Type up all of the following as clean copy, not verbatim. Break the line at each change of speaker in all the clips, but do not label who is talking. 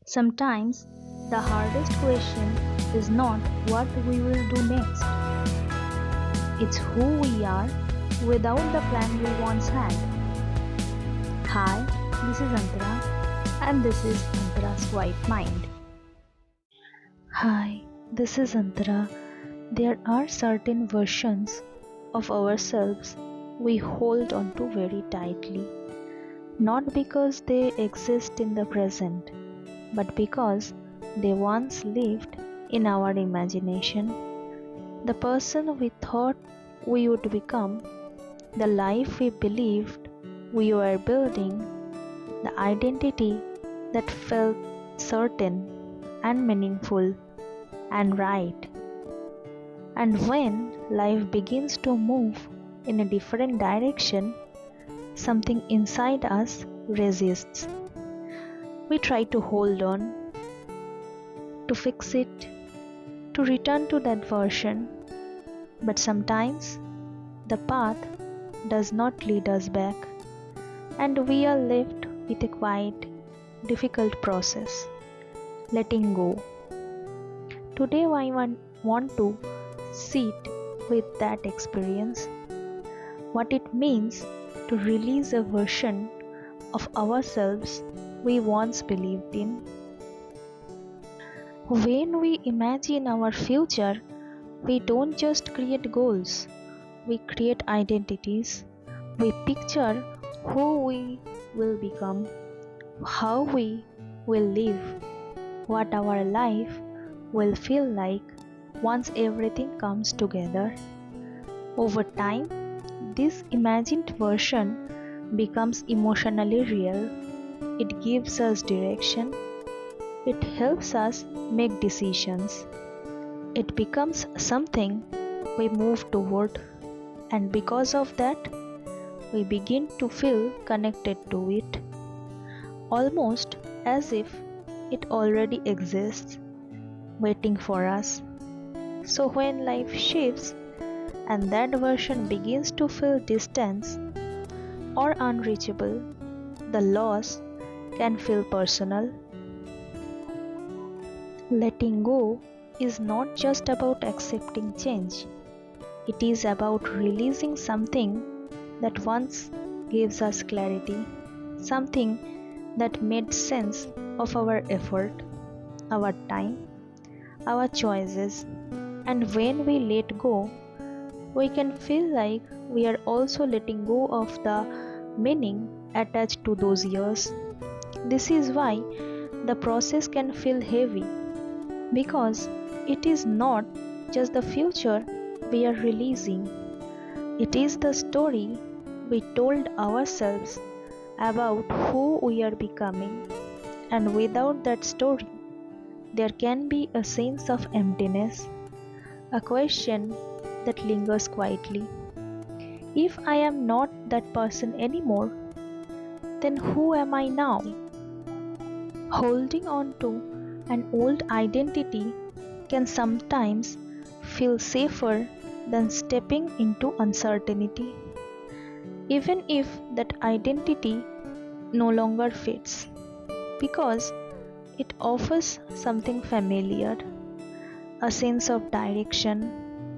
Sometimes the hardest question is not what we will do next, it's who we are without the plan we once had. Hi, this is Antara, and this is Antara's Quiet Mind. Hi, this is Antara. There are certain versions of ourselves we hold on to very tightly, not because they exist in the present, but because they once lived in our imagination. The person we thought we would become, the life we believed we were building, the identity that felt certain and meaningful and right. And when life begins to move in a different direction, something inside us resists. We try to hold on, to fix it, to return to that version, but sometimes the path does not lead us back, and we are left with a quite difficult process letting go. Today, I want to sit with that experience, what it means to release a version of ourselves we once believed in. When we imagine our future, we don't just create goals, we create identities. We picture who we will become, how we will live, what our life will feel like once everything comes together. Over time, this imagined version becomes emotionally real. It gives us direction. It helps us make decisions. It becomes something we move toward, and because of that, we begin to feel connected to it, almost as if it already exists, waiting for us. So, when life shifts and that version begins to feel distant or unreachable, the loss can feel personal. Letting go is not just about accepting change, it is about releasing something that once gives us clarity, something that made sense of our effort, our time, our choices. And when we let go, we can feel like we are also letting go of the meaning attached to those years. This is why the process can feel heavy, because it is not just the future we are releasing, it is the story we told ourselves about who we are becoming. And without that story, there can be a sense of emptiness, a question that lingers quietly. If I am not that person anymore, then who am I now? Holding on to an old identity can sometimes feel safer than stepping into uncertainty, even if that identity no longer fits, because it offers something familiar, a sense of direction,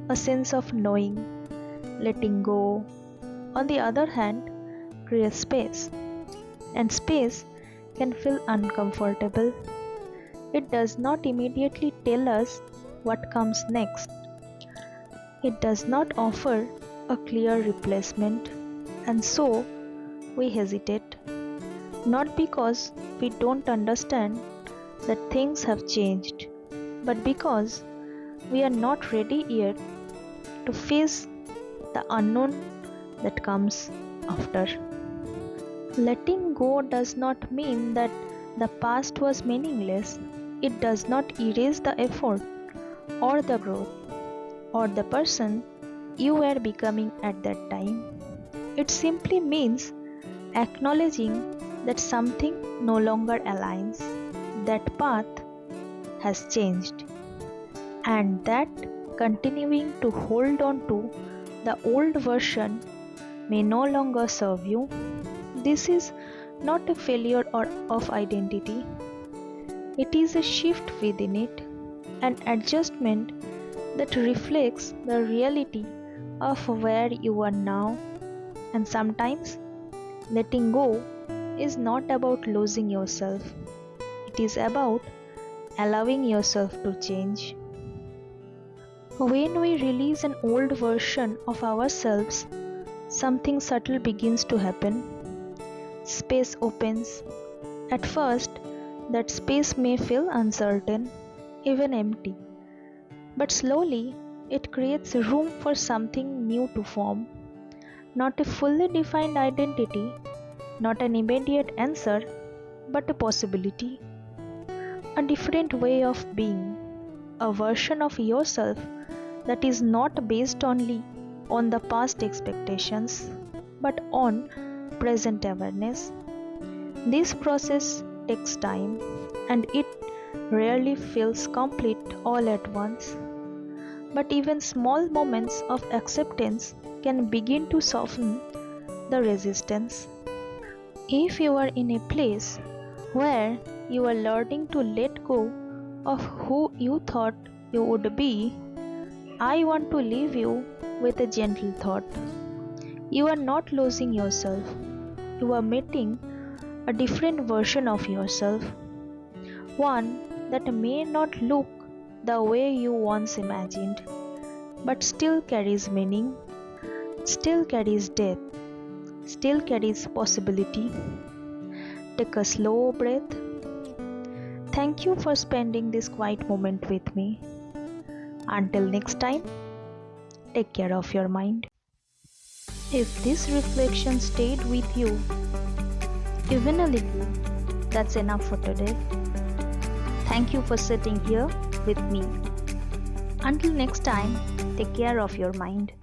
a sense of knowing. Letting go, on the other hand, creates space, and space can feel uncomfortable. It does not immediately tell us what comes next. It does not offer a clear replacement, and so we hesitate, not because we don't understand that things have changed, but because we are not ready yet to face the unknown that comes after. Letting go does not mean that the past was meaningless. It does not erase the effort or the growth or the person you were becoming at that time. It simply means acknowledging that something no longer aligns, that path has changed, and that continuing to hold on to the old version may no longer serve you. This is not a failure or of identity. It is a shift within it, an adjustment that reflects the reality of where you are now. And sometimes letting go is not about losing yourself, it is about allowing yourself to change. When we release an old version of ourselves, something subtle begins to happen. Space opens. At first, that space may feel uncertain, even empty, but slowly it creates room for something new to form. Not a fully defined identity, not an immediate answer, but a possibility. A different way of being, a version of yourself that is not based only on the past expectations but on present awareness. This process takes time and it rarely feels complete all at once. But even small moments of acceptance can begin to soften the resistance. If you are in a place where you are learning to let go of who you thought you would be, I want to leave you with a gentle thought. You are not losing yourself, you are meeting a different version of yourself, one that may not look the way you once imagined, but still carries meaning, still carries depth, still carries possibility. Take a slow breath. Thank you for spending this quiet moment with me. Until next time, take care of your mind. If this reflection stayed with you, even a little, that's enough for today. Thank you for sitting here with me. Until next time, take care of your mind.